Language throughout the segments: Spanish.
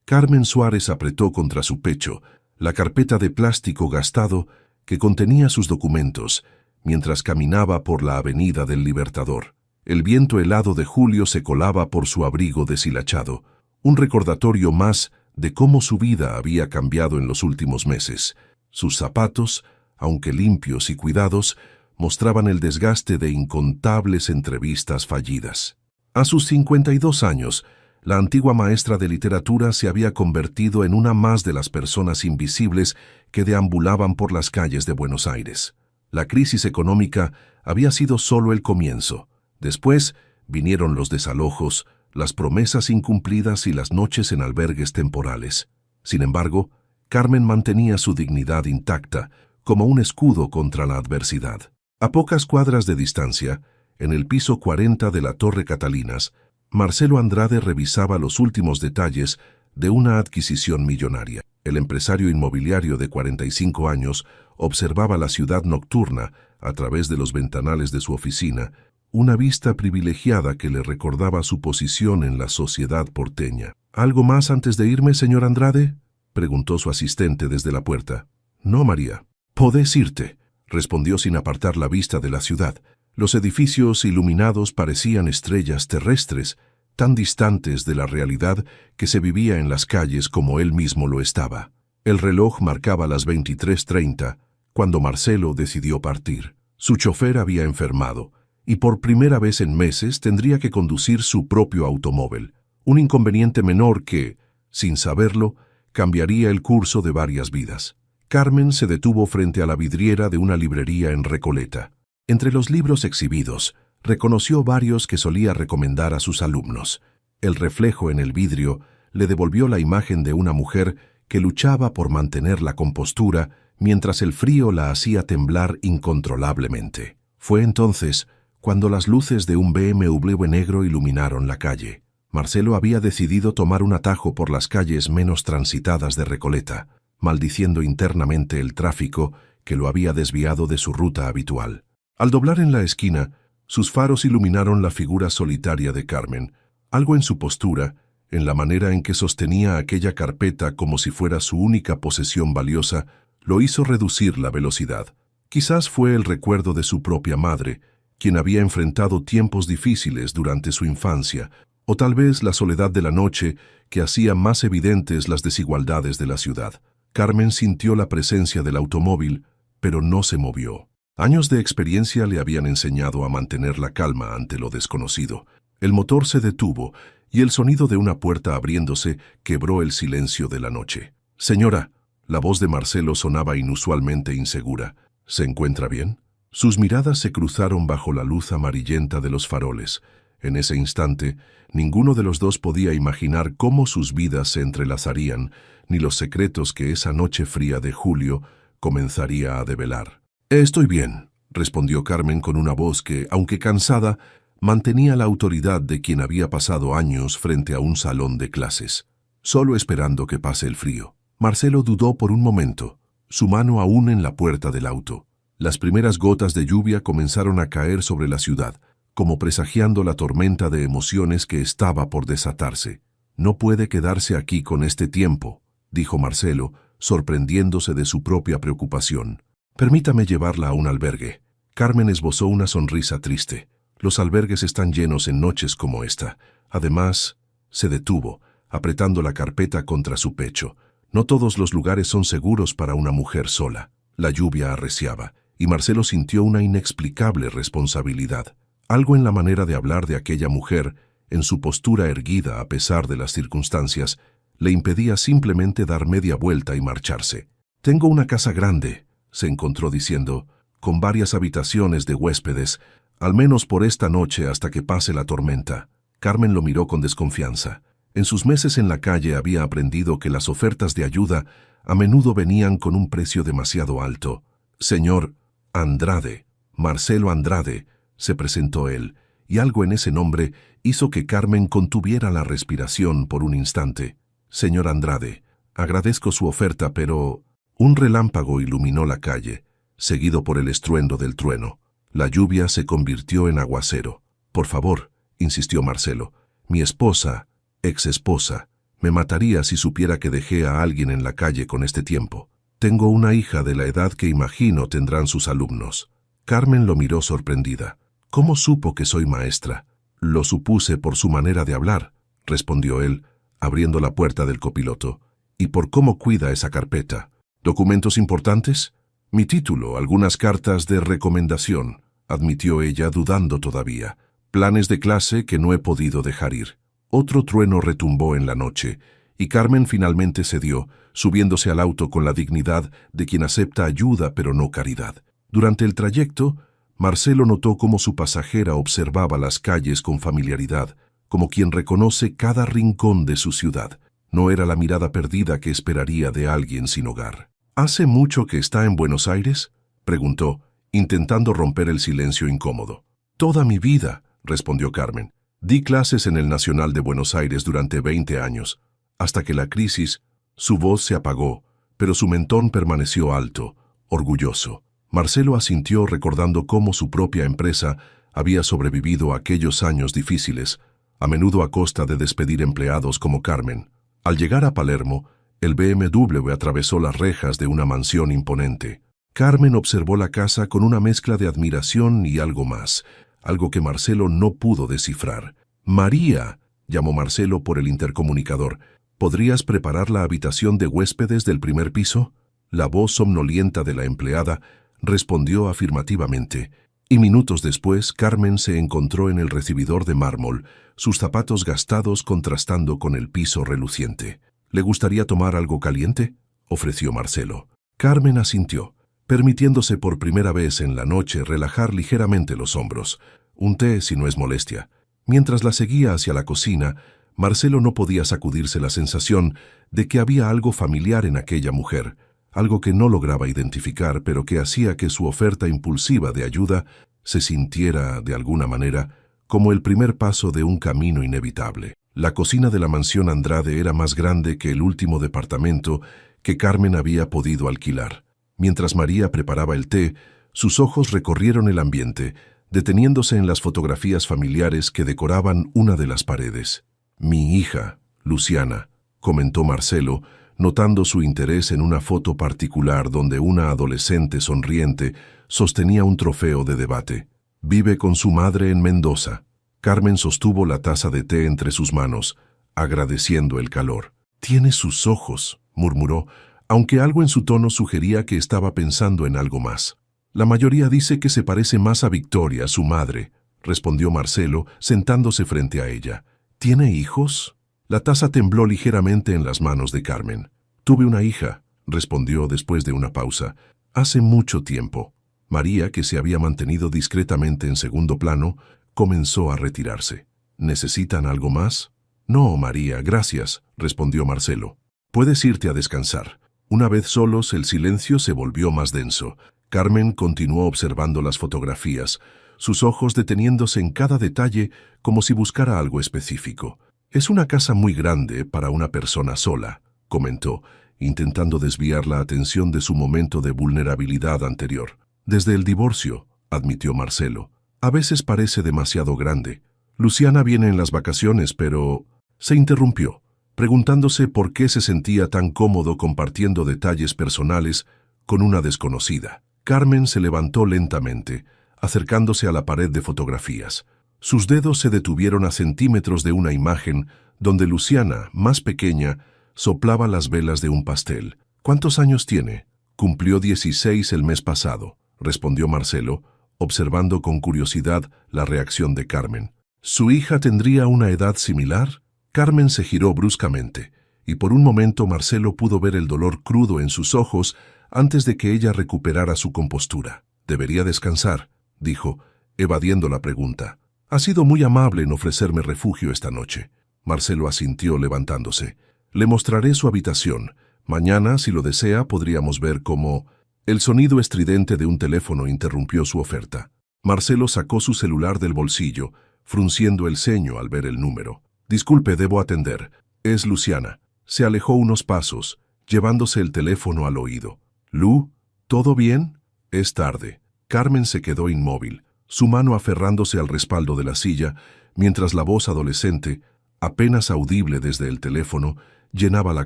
Carmen Suárez apretó contra su pecho la carpeta de plástico gastado que contenía sus documentos, mientras caminaba por la avenida del Libertador. El viento helado de julio se colaba por su abrigo deshilachado, un recordatorio más de cómo su vida había cambiado en los últimos meses. Sus zapatos, aunque limpios y cuidados, mostraban el desgaste de incontables entrevistas fallidas. A sus 52 años, la antigua maestra de literatura se había convertido en una más de las personas invisibles que deambulaban por las calles de Buenos Aires. La crisis económica había sido solo el comienzo. Después vinieron los desalojos, las promesas incumplidas y las noches en albergues temporales. Sin embargo, Carmen mantenía su dignidad intacta, como un escudo contra la adversidad. A pocas cuadras de distancia, en el piso 40 de la Torre Catalinas, Marcelo Andrade revisaba los últimos detalles de una adquisición millonaria. El empresario inmobiliario de 45 años observaba la ciudad nocturna a través de los ventanales de su oficina, una vista privilegiada que le recordaba su posición en la sociedad porteña. ¿Algo más antes de irme, señor Andrade?, preguntó su asistente desde la puerta. No, María. Podés irte, respondió sin apartar la vista de la ciudad. Los edificios iluminados parecían estrellas terrestres, tan distantes de la realidad que se vivía en las calles como él mismo lo estaba. El reloj marcaba las 23:30 cuando Marcelo decidió partir. Su chofer había enfermado y por primera vez en meses tendría que conducir su propio automóvil, un inconveniente menor que, sin saberlo, cambiaría el curso de varias vidas. Carmen se detuvo frente a la vidriera de una librería en Recoleta. Entre los libros exhibidos, reconoció varios que solía recomendar a sus alumnos. El reflejo en el vidrio le devolvió la imagen de una mujer que luchaba por mantener la compostura mientras el frío la hacía temblar incontrolablemente. Fue entonces cuando las luces de un BMW negro iluminaron la calle. Marcelo había decidido tomar un atajo por las calles menos transitadas de Recoleta, maldiciendo internamente el tráfico que lo había desviado de su ruta habitual. Al doblar en la esquina, sus faros iluminaron la figura solitaria de Carmen. Algo en su postura, en la manera en que sostenía aquella carpeta como si fuera su única posesión valiosa, lo hizo reducir la velocidad. Quizás fue el recuerdo de su propia madre, quien había enfrentado tiempos difíciles durante su infancia, o tal vez la soledad de la noche que hacía más evidentes las desigualdades de la ciudad. Carmen sintió la presencia del automóvil, pero no se movió. Años de experiencia le habían enseñado a mantener la calma ante lo desconocido. El motor se detuvo y el sonido de una puerta abriéndose quebró el silencio de la noche. «Señora», la voz de Marcelo sonaba inusualmente insegura. «¿Se encuentra bien?». Sus miradas se cruzaron bajo la luz amarillenta de los faroles. En ese instante, ninguno de los dos podía imaginar cómo sus vidas se entrelazarían, ni los secretos que esa noche fría de julio comenzaría a develar. «Estoy bien», respondió Carmen con una voz que, aunque cansada, mantenía la autoridad de quien había pasado años frente a un salón de clases, solo esperando que pase el frío. Marcelo dudó por un momento, su mano aún en la puerta del auto. Las primeras gotas de lluvia comenzaron a caer sobre la ciudad, como presagiando la tormenta de emociones que estaba por desatarse. «No puede quedarse aquí con este tiempo», dijo Marcelo, sorprendiéndose de su propia preocupación. «Permítame llevarla a un albergue». Carmen esbozó una sonrisa triste. «Los albergues están llenos en noches como esta. Además», se detuvo, apretando la carpeta contra su pecho. «No todos los lugares son seguros para una mujer sola». La lluvia arreciaba, y Marcelo sintió una inexplicable responsabilidad. Algo en la manera de hablar de aquella mujer, en su postura erguida a pesar de las circunstancias, le impedía simplemente dar media vuelta y marcharse. «Tengo una casa grande», se encontró diciendo, «con varias habitaciones de huéspedes, al menos por esta noche hasta que pase la tormenta». Carmen lo miró con desconfianza. En sus meses en la calle había aprendido que las ofertas de ayuda a menudo venían con un precio demasiado alto. «Señor Andrade, Marcelo Andrade», se presentó él, y algo en ese nombre hizo que Carmen contuviera la respiración por un instante. «Señor Andrade, agradezco su oferta, pero...». Un relámpago iluminó la calle, seguido por el estruendo del trueno. La lluvia se convirtió en aguacero. «Por favor», insistió Marcelo, «mi esposa, ex-esposa, Me mataría si supiera que dejé a alguien en la calle con este tiempo. Tengo una hija de la edad que imagino tendrán sus alumnos. Carmen lo miró sorprendida. ¿Cómo supo que soy maestra? Lo supuse por su manera de hablar, respondió él, abriendo la puerta del copiloto. ¿Y por cómo cuida esa carpeta? ¿Documentos importantes? Mi título, algunas cartas de recomendación, admitió ella dudando todavía. Planes de clase que no he podido dejar ir. Otro trueno retumbó en la noche, y Carmen finalmente cedió, subiéndose al auto con la dignidad de quien acepta ayuda pero no caridad. Durante el trayecto, Marcelo notó cómo su pasajera observaba las calles con familiaridad, como quien reconoce cada rincón de su ciudad. No era la mirada perdida que esperaría de alguien sin hogar. ¿Hace mucho que está en Buenos Aires?, preguntó, intentando romper el silencio incómodo. Toda mi vida, respondió Carmen. Di clases en el Nacional de Buenos Aires durante 20 años, hasta que la crisis, su voz se apagó, pero su mentón permaneció alto, orgulloso. Marcelo asintió recordando cómo su propia empresa había sobrevivido a aquellos años difíciles, a menudo a costa de despedir empleados como Carmen. Al llegar a Palermo, el BMW atravesó las rejas de una mansión imponente. Carmen observó la casa con una mezcla de admiración y algo más, algo que Marcelo no pudo descifrar. «María», llamó Marcelo por el intercomunicador, «¿podrías preparar la habitación de huéspedes del primer piso?». La voz somnolienta de la empleada respondió afirmativamente, y minutos después Carmen se encontró en el recibidor de mármol, sus zapatos gastados contrastando con el piso reluciente. «¿Le gustaría tomar algo caliente?», ofreció Marcelo. Carmen asintió, permitiéndose por primera vez en la noche relajar ligeramente los hombros. «Un té, si no es molestia». Mientras la seguía hacia la cocina, Marcelo no podía sacudirse la sensación de que había algo familiar en aquella mujer, algo que no lograba identificar, pero que hacía que su oferta impulsiva de ayuda se sintiera, de alguna manera, como el primer paso de un camino inevitable. La cocina de la mansión Andrade era más grande que el último departamento que Carmen había podido alquilar. Mientras María preparaba el té, sus ojos recorrieron el ambiente, deteniéndose en las fotografías familiares que decoraban una de las paredes. «Mi hija, Luciana», comentó Marcelo, notando su interés en una foto particular donde una adolescente sonriente sostenía un trofeo de debate. «Vive con su madre en Mendoza». Carmen sostuvo la taza de té entre sus manos, agradeciendo el calor. «Tiene sus ojos», murmuró, aunque algo en su tono sugería que estaba pensando en algo más. «La mayoría dice que se parece más a Victoria, su madre», respondió Marcelo, sentándose frente a ella. «¿Tiene hijos?». La taza tembló ligeramente en las manos de Carmen. «Tuve una hija», respondió después de una pausa. «Hace mucho tiempo». María, que se había mantenido discretamente en segundo plano, comenzó a retirarse. «¿Necesitan algo más?». «No, María, gracias», respondió Marcelo. «Puedes irte a descansar». Una vez solos, el silencio se volvió más denso. Carmen continuó observando las fotografías, sus ojos deteniéndose en cada detalle como si buscara algo específico. «Es una casa muy grande para una persona sola», comentó, intentando desviar la atención de su momento de vulnerabilidad anterior. «Desde el divorcio», admitió Marcelo. «A veces parece demasiado grande. Luciana viene en las vacaciones, pero...». Se interrumpió, preguntándose por qué se sentía tan cómodo compartiendo detalles personales con una desconocida. Carmen se levantó lentamente, acercándose a la pared de fotografías. Sus dedos se detuvieron a centímetros de una imagen donde Luciana, más pequeña, soplaba las velas de un pastel. «¿Cuántos años tiene?». «Cumplió 16 el mes pasado», respondió Marcelo, observando con curiosidad la reacción de Carmen. «¿Su hija tendría una edad similar?». Carmen se giró bruscamente, y por un momento Marcelo pudo ver el dolor crudo en sus ojos antes de que ella recuperara su compostura. «Debería descansar», dijo, evadiendo la pregunta. «Ha sido muy amable en ofrecerme refugio esta noche». Marcelo asintió levantándose. «Le mostraré su habitación. Mañana, si lo desea, podríamos ver cómo...». El sonido estridente de un teléfono interrumpió su oferta. Marcelo sacó su celular del bolsillo, frunciendo el ceño al ver el número. «Disculpe, debo atender. Es Luciana». Se alejó unos pasos, llevándose el teléfono al oído. «Lu, ¿todo bien?». «Es tarde». Carmen se quedó inmóvil, su mano aferrándose al respaldo de la silla, mientras la voz adolescente apenas audible desde el teléfono, llenaba la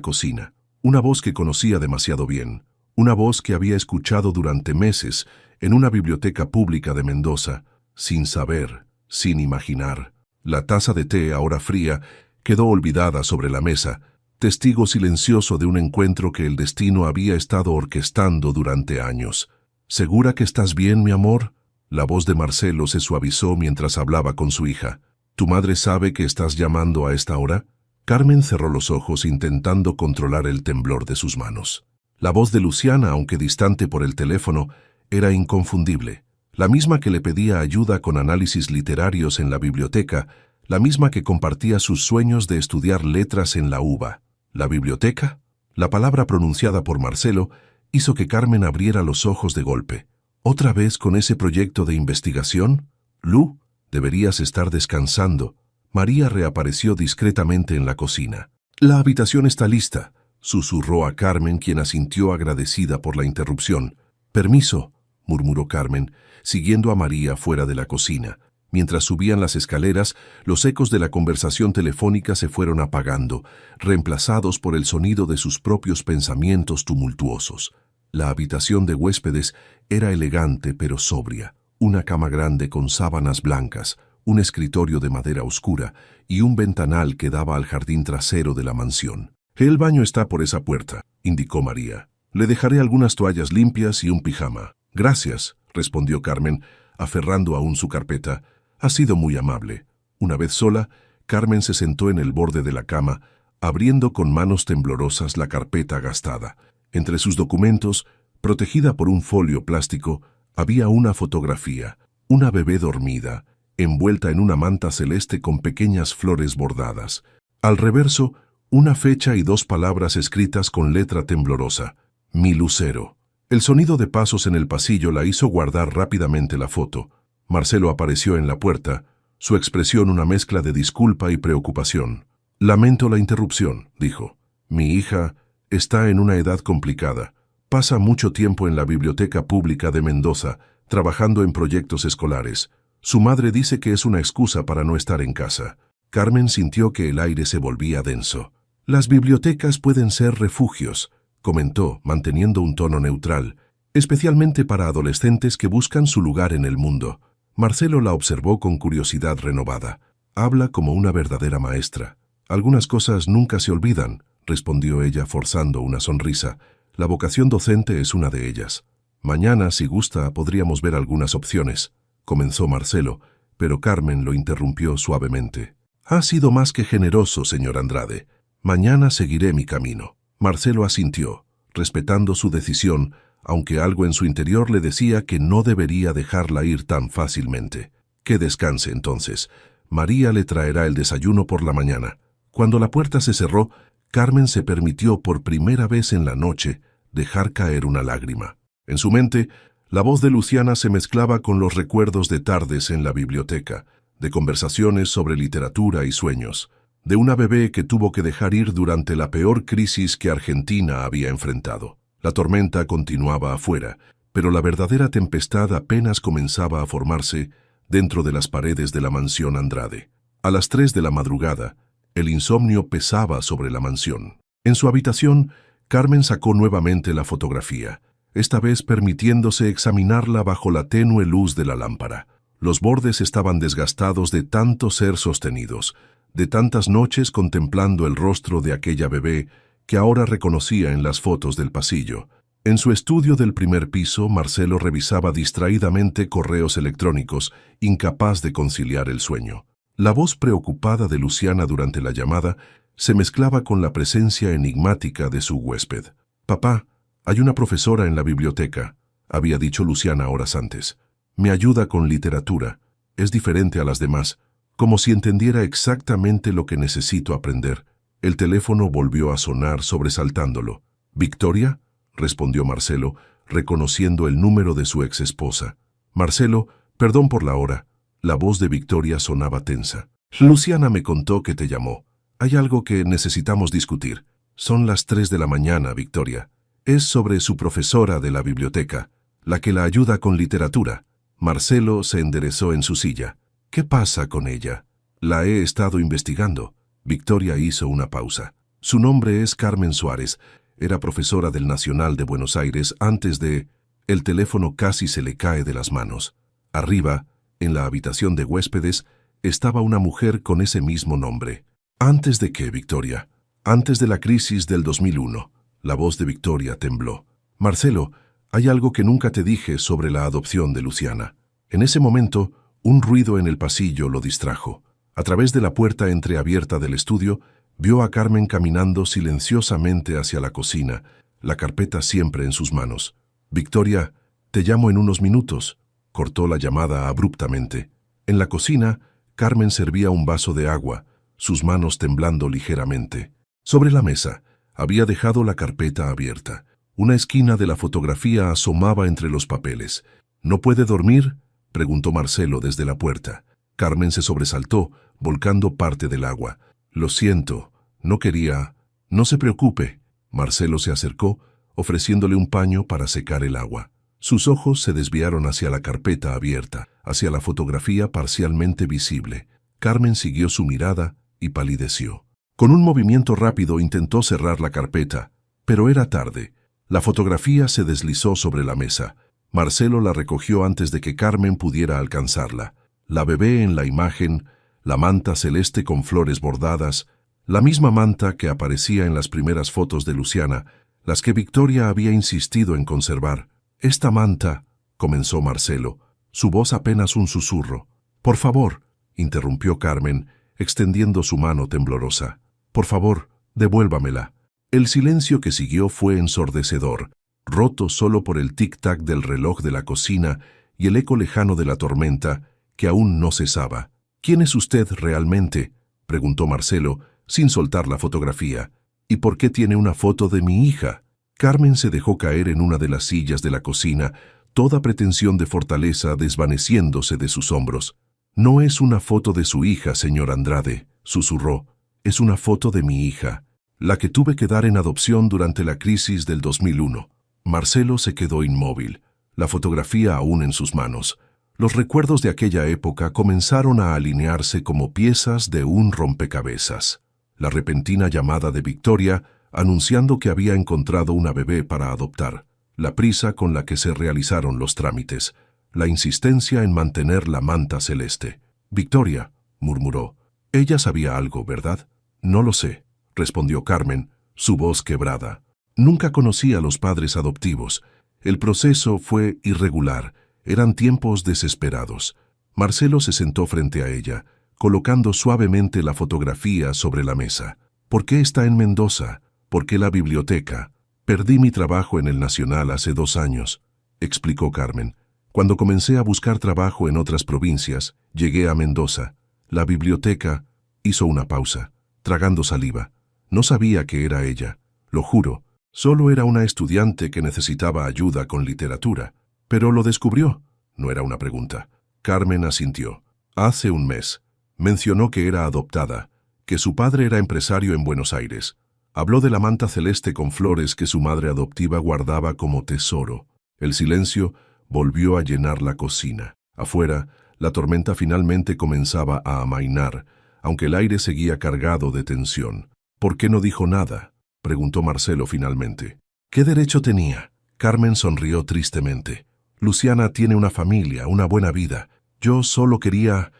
cocina. Una voz que conocía demasiado bien, una voz que había escuchado durante meses en una biblioteca pública de Mendoza, sin saber, sin imaginar. La taza de té, ahora fría, quedó olvidada sobre la mesa, testigo silencioso de un encuentro que el destino había estado orquestando durante años. ¿Segura que estás bien, mi amor? La voz de Marcelo se suavizó mientras hablaba con su hija. ¿Tu madre sabe que estás llamando a esta hora? Carmen cerró los ojos intentando controlar el temblor de sus manos. La voz de Luciana, aunque distante por el teléfono, era inconfundible. La misma que le pedía ayuda con análisis literarios en la biblioteca, la misma que compartía sus sueños de estudiar letras en la UBA. ¿La biblioteca? La palabra pronunciada por Marcelo hizo que Carmen abriera los ojos de golpe. ¿Otra vez con ese proyecto de investigación? Lu, deberías estar descansando. María reapareció discretamente en la cocina. La habitación está lista, susurró a Carmen, quien asintió agradecida por la interrupción. Permiso, murmuró Carmen, siguiendo a María fuera de la cocina. Mientras subían las escaleras, los ecos de la conversación telefónica se fueron apagando, reemplazados por el sonido de sus propios pensamientos tumultuosos. La habitación de huéspedes era elegante pero sobria. Una cama grande con sábanas blancas, un escritorio de madera oscura y un ventanal que daba al jardín trasero de la mansión. «El baño está por esa puerta», indicó María. «Le dejaré algunas toallas limpias y un pijama». «Gracias», respondió Carmen, aferrando aún su carpeta. «Ha sido muy amable». Una vez sola, Carmen se sentó en el borde de la cama, abriendo con manos temblorosas la carpeta gastada. Entre sus documentos, protegida por un folio plástico, había una fotografía, una bebé dormida, envuelta en una manta celeste con pequeñas flores bordadas. Al reverso, una fecha y 2 palabras escritas con letra temblorosa: «Mi Lucero». El sonido de pasos en el pasillo la hizo guardar rápidamente la foto. Marcelo apareció en la puerta, su expresión una mezcla de disculpa y preocupación. «Lamento la interrupción», dijo. «Mi hija está en una edad complicada. Pasa mucho tiempo en la biblioteca pública de Mendoza, trabajando en proyectos escolares. Su madre dice que es una excusa para no estar en casa». Carmen sintió que el aire se volvía denso. «Las bibliotecas pueden ser refugios», comentó, manteniendo un tono neutral, «especialmente para adolescentes que buscan su lugar en el mundo». Marcelo la observó con curiosidad renovada. «Habla como una verdadera maestra. Algunas cosas nunca se olvidan», respondió ella forzando una sonrisa. «La vocación docente es una de ellas. Mañana, si gusta, podríamos ver algunas opciones», comenzó Marcelo, pero Carmen lo interrumpió suavemente. «Ha sido más que generoso, señor Andrade. Mañana seguiré mi camino». Marcelo asintió, respetando su decisión, aunque algo en su interior le decía que no debería dejarla ir tan fácilmente. «Que descanse entonces. María le traerá el desayuno por la mañana». Cuando la puerta se cerró, Carmen se permitió por primera vez en la noche dejar caer una lágrima. En su mente, la voz de Luciana se mezclaba con los recuerdos de tardes en la biblioteca, de conversaciones sobre literatura y sueños, de una bebé que tuvo que dejar ir durante la peor crisis que Argentina había enfrentado. La tormenta continuaba afuera, pero la verdadera tempestad apenas comenzaba a formarse dentro de las paredes de la mansión Andrade. A las 3 de la madrugada, el insomnio pesaba sobre la mansión. En su habitación, Carmen sacó nuevamente la fotografía, esta vez permitiéndose examinarla bajo la tenue luz de la lámpara. Los bordes estaban desgastados de tanto ser sostenidos, de tantas noches contemplando el rostro de aquella bebé que ahora reconocía en las fotos del pasillo. En su estudio del primer piso, Marcelo revisaba distraídamente correos electrónicos, incapaz de conciliar el sueño. La voz preocupada de Luciana durante la llamada se mezclaba con la presencia enigmática de su huésped. «Papá, hay una profesora en la biblioteca», había dicho Luciana horas antes. «Me ayuda con literatura. Es diferente a las demás, como si entendiera exactamente lo que necesito aprender». El teléfono volvió a sonar sobresaltándolo. «¿Victoria?», respondió Marcelo, reconociendo el número de su exesposa. «Marcelo, perdón por la hora». La voz de Victoria sonaba tensa. «Luciana me contó que te llamó. Hay algo que necesitamos discutir. Son las 3 de la mañana, Victoria. Es sobre su profesora de la biblioteca, la que la ayuda con literatura». Marcelo se enderezó en su silla. «¿Qué pasa con ella? La he estado investigando. Victoria hizo una pausa. Su nombre es Carmen Suárez. Era profesora del Nacional de Buenos Aires antes de... El teléfono casi se le cae de las manos. Arriba, en la habitación de huéspedes, estaba una mujer con ese mismo nombre. ¿Antes de qué, Victoria? Antes de la crisis del 2001. La voz de Victoria tembló. Marcelo, hay algo que nunca te dije sobre la adopción de Luciana. En ese momento, un ruido en el pasillo lo distrajo. A través de la puerta entreabierta del estudio, vio a Carmen caminando silenciosamente hacia la cocina, la carpeta siempre en sus manos. Victoria, te llamo en unos minutos. Cortó la llamada abruptamente. En la cocina, Carmen servía un vaso de agua, sus manos temblando ligeramente. Sobre la mesa, había dejado la carpeta abierta. Una esquina de la fotografía asomaba entre los papeles. ¿No puede dormir?, preguntó Marcelo desde la puerta. Carmen se sobresaltó, volcando parte del agua. Lo siento, no quería... No se preocupe. Marcelo se acercó, ofreciéndole un paño para secar el agua. Sus ojos se desviaron hacia la carpeta abierta, hacia la fotografía parcialmente visible. Carmen siguió su mirada y palideció. Con un movimiento rápido intentó cerrar la carpeta, pero era tarde. La fotografía se deslizó sobre la mesa. Marcelo la recogió antes de que Carmen pudiera alcanzarla. La bebé en la imagen, la manta celeste con flores bordadas, la misma manta que aparecía en las primeras fotos de Luciana, las que Victoria había insistido en conservar. «Esta manta», comenzó Marcelo, su voz apenas un susurro. «Por favor», interrumpió Carmen, extendiendo su mano temblorosa. «Por favor, devuélvamela». El silencio que siguió fue ensordecedor, roto solo por el tic-tac del reloj de la cocina y el eco lejano de la tormenta, que aún no cesaba. «¿Quién es usted realmente?», preguntó Marcelo, sin soltar la fotografía. «¿Y por qué tiene una foto de mi hija?». Carmen se dejó caer en una de las sillas de la cocina, toda pretensión de fortaleza desvaneciéndose de sus hombros. «No es una foto de su hija, señor Andrade», susurró. «Es una foto de mi hija, la que tuve que dar en adopción durante la crisis del 2001. Marcelo se quedó inmóvil, la fotografía aún en sus manos. Los recuerdos de aquella época comenzaron a alinearse como piezas de un rompecabezas. La repentina llamada de Victoria, anunciando que había encontrado una bebé para adoptar, la prisa con la que se realizaron los trámites, la insistencia en mantener la manta celeste. «Victoria», murmuró. «Ella sabía algo, ¿verdad?» «No lo sé», respondió Carmen, su voz quebrada. «Nunca conocí a los padres adoptivos. El proceso fue irregular. Eran tiempos desesperados». Marcelo se sentó frente a ella, colocando suavemente la fotografía sobre la mesa. «¿Por qué está en Mendoza? ¿Por qué la biblioteca? Perdí mi trabajo en el Nacional hace 2 años», explicó Carmen. «Cuando comencé a buscar trabajo en otras provincias, llegué a Mendoza. La biblioteca...» Hizo una pausa, tragando saliva. No sabía que era ella, lo juro. Solo era una estudiante que necesitaba ayuda con literatura. Pero lo descubrió. No era una pregunta. Carmen asintió. «Hace 1 mes. Mencionó que era adoptada, que su padre era empresario en Buenos Aires. Habló de la manta celeste con flores que su madre adoptiva guardaba como tesoro». El silencio volvió a llenar la cocina. Afuera, la tormenta finalmente comenzaba a amainar, aunque el aire seguía cargado de tensión. «¿Por qué no dijo nada?», preguntó Marcelo finalmente. «¿Qué derecho tenía?». Carmen sonrió tristemente. «Luciana tiene una familia, una buena vida. Yo solo quería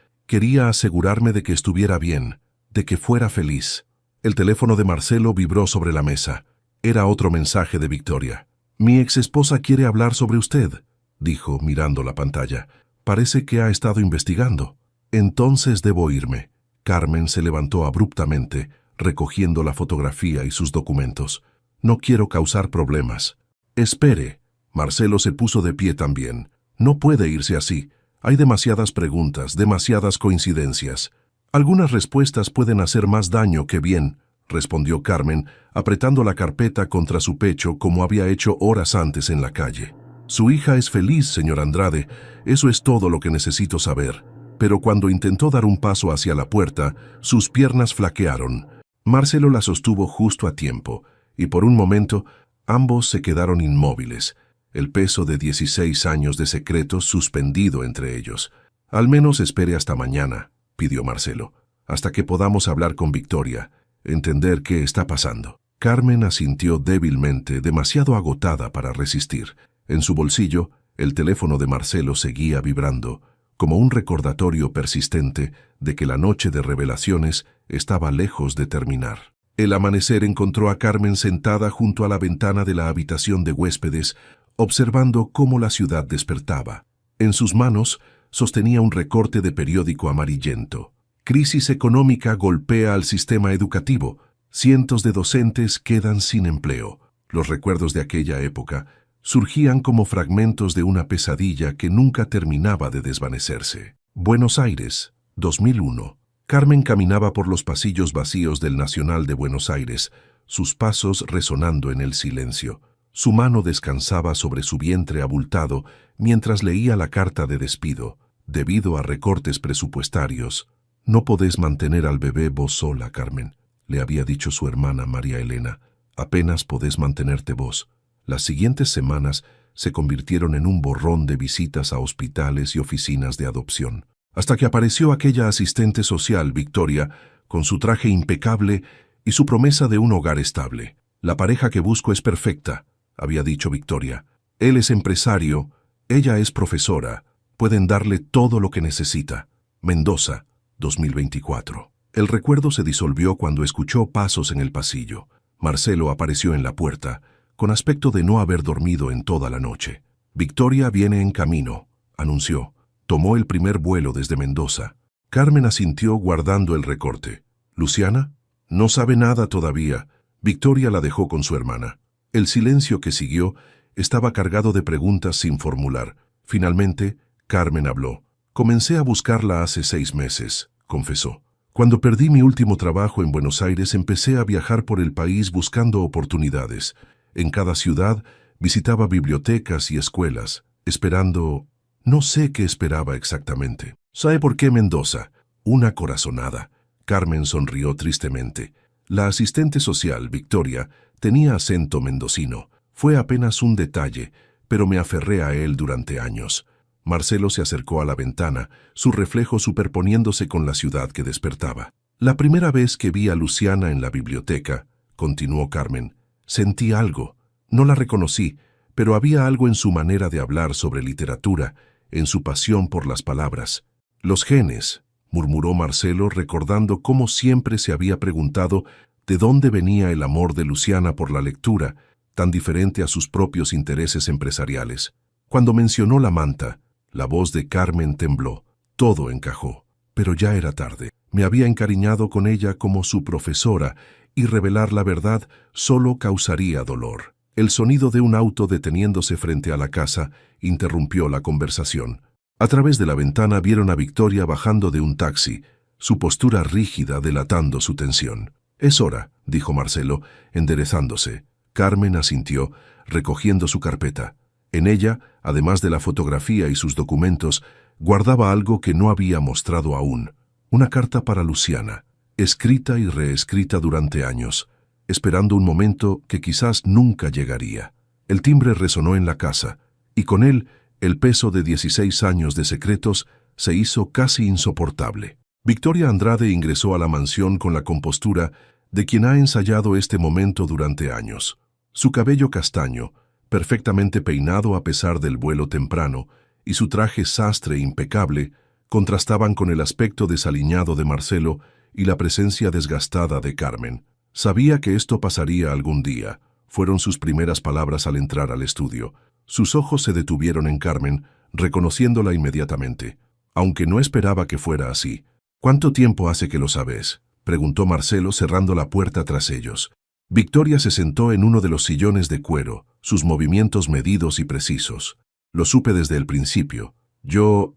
asegurarme de que estuviera bien, de que fuera feliz». El teléfono de Marcelo vibró sobre la mesa. Era otro mensaje de Victoria. «Mi exesposa quiere hablar sobre usted», dijo, mirando la pantalla. «Parece que ha estado investigando». «Entonces debo irme». Carmen se levantó abruptamente, recogiendo la fotografía y sus documentos. «No quiero causar problemas». «Espere». Marcelo se puso de pie también. «No puede irse así. Hay demasiadas preguntas, demasiadas coincidencias. Algunas respuestas pueden hacer más daño que bien», respondió Carmen, apretando la carpeta contra su pecho como había hecho horas antes en la calle. «Su hija es feliz, señor Andrade. Eso es todo lo que necesito saber». Pero cuando intentó dar un paso hacia la puerta, sus piernas flaquearon. Marcelo la sostuvo justo a tiempo, y por un momento ambos se quedaron inmóviles, el peso de 16 años de secretos suspendido entre ellos. «Al menos espere hasta mañana», pidió Marcelo. hasta que podamos hablar con Victoria, entender qué está pasando. Carmen asintió débilmente, demasiado agotada para resistir. En su bolsillo, el teléfono de Marcelo seguía vibrando, como un recordatorio persistente de que la noche de revelaciones estaba lejos de terminar. El amanecer encontró a Carmen sentada junto a la ventana de la habitación de huéspedes, observando cómo la ciudad despertaba. En sus manos sostenía un recorte de periódico amarillento. Crisis económica golpea al sistema educativo. Cientos de docentes quedan sin empleo. Los recuerdos de aquella época surgían como fragmentos de una pesadilla que nunca terminaba de desvanecerse. Buenos Aires, 2001. Carmen caminaba por los pasillos vacíos del Nacional de Buenos Aires, sus pasos resonando en el silencio. Su mano descansaba sobre su vientre abultado mientras leía la carta de despido. Debido a recortes presupuestarios, no podés mantener al bebé vos sola, Carmen, le había dicho su hermana María Elena. Apenas podés mantenerte vos. Las siguientes semanas se convirtieron en un borrón de visitas a hospitales y oficinas de adopción, hasta que apareció aquella asistente social, Victoria, con su traje impecable y su promesa de un hogar estable. La pareja que busco es perfecta, había dicho Victoria. Él es empresario, ella es profesora, pueden darle todo lo que necesita. Mendoza, 2024. El recuerdo se disolvió cuando escuchó pasos en el pasillo. Marcelo apareció en la puerta, con aspecto de no haber dormido en toda la noche. Victoria viene en camino, anunció. Tomó el primer vuelo desde Mendoza. Carmen asintió guardando el recorte. ¿Luciana? No sabe nada todavía. Victoria la dejó con su hermana. El silencio que siguió estaba cargado de preguntas sin formular. Finalmente, Carmen habló. Comencé a buscarla hace 6 meses, confesó. Cuando perdí mi último trabajo en Buenos Aires, empecé a viajar por el país buscando oportunidades. En cada ciudad visitaba bibliotecas y escuelas, esperando... No sé qué esperaba exactamente. ¿Sabe por qué Mendoza? Una corazonada. Carmen sonrió tristemente. La asistente social, Victoria, tenía acento mendocino. Fue apenas un detalle, pero me aferré a él durante años. Marcelo se acercó a la ventana, su reflejo superponiéndose con la ciudad que despertaba. La primera vez que vi a Luciana en la biblioteca, continuó Carmen, sentí algo. No la reconocí, pero había algo en su manera de hablar sobre literatura, en su pasión por las palabras. Los genes, murmuró Marcelo, recordando cómo siempre se había preguntado de dónde venía el amor de Luciana por la lectura, tan diferente a sus propios intereses empresariales. Cuando mencionó la manta, la voz de Carmen tembló. Todo encajó, pero ya era tarde. Me había encariñado con ella como su profesora, y revelar la verdad solo causaría dolor. El sonido de un auto deteniéndose frente a la casa interrumpió la conversación. A través de la ventana vieron a Victoria bajando de un taxi, su postura rígida delatando su tensión. «Es hora», dijo Marcelo, enderezándose. Carmen asintió, recogiendo su carpeta. En ella, además de la fotografía y sus documentos, guardaba algo que no había mostrado aún. Una carta para Luciana, escrita y reescrita durante años, esperando un momento que quizás nunca llegaría. El timbre resonó en la casa, y con él el peso de 16 años de secretos se hizo casi insoportable. Victoria Andrade ingresó a la mansión con la compostura de quien ha ensayado este momento durante años. Su cabello castaño, perfectamente peinado a pesar del vuelo temprano, y su traje sastre impecable, contrastaban con el aspecto desaliñado de Marcelo y la presencia desgastada de Carmen. Sabía que esto pasaría algún día, fueron sus primeras palabras al entrar al estudio. Sus ojos se detuvieron en Carmen, reconociéndola inmediatamente, aunque no esperaba que fuera así. «¿Cuánto tiempo hace que lo sabes?», preguntó Marcelo cerrando la puerta tras ellos. Victoria se sentó en uno de los sillones de cuero, sus movimientos medidos y precisos. «Lo supe desde el principio. Yo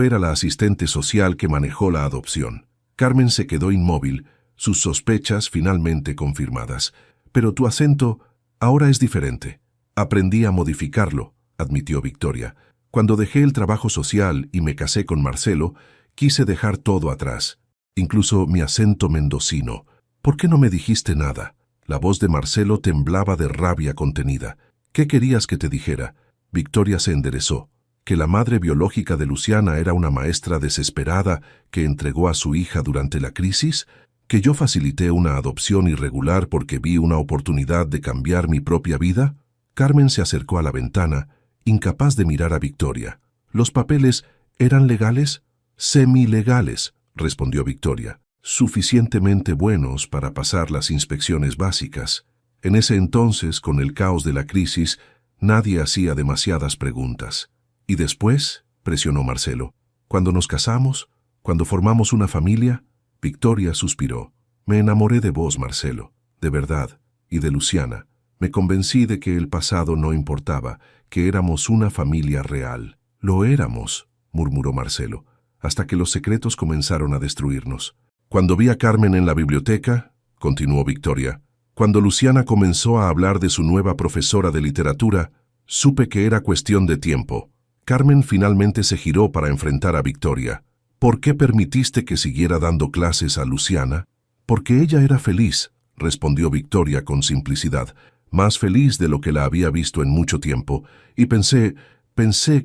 era la asistente social que manejó la adopción». Carmen se quedó inmóvil, sus sospechas finalmente confirmadas. «Pero tu acento ahora es diferente». «Aprendí a modificarlo», admitió Victoria. «Cuando dejé el trabajo social y me casé con Marcelo, quise dejar todo atrás, incluso mi acento mendocino. ¿Por qué no me dijiste nada?». La voz de Marcelo temblaba de rabia contenida. «¿Qué querías que te dijera?». Victoria se enderezó. que la madre biológica de Luciana era una maestra desesperada que entregó a su hija durante la crisis, que yo facilité una adopción irregular porque vi una oportunidad de cambiar mi propia vida. Carmen se acercó a la ventana, incapaz de mirar a Victoria. ¿Los papeles eran legales? Semilegales, respondió Victoria, suficientemente buenos para pasar las inspecciones básicas. En ese entonces, con el caos de la crisis, nadie hacía demasiadas preguntas. ¿Y después?, presionó Marcelo. ¿Cuando nos casamos? ¿Cuando formamos una familia? Victoria suspiró. Me enamoré de vos, Marcelo, de verdad, y de Luciana. Me convencí de que el pasado no importaba, que éramos una familia real. Lo éramos, murmuró Marcelo, hasta que los secretos comenzaron a destruirnos. Cuando vi a Carmen en la biblioteca, continuó Victoria, cuando Luciana comenzó a hablar de su nueva profesora de literatura, supe que era cuestión de tiempo. Carmen finalmente se giró para enfrentar a Victoria. ¿Por qué permitiste que siguiera dando clases a Luciana? Porque ella era feliz, respondió Victoria con simplicidad, más feliz de lo que la había visto en mucho tiempo, y pensé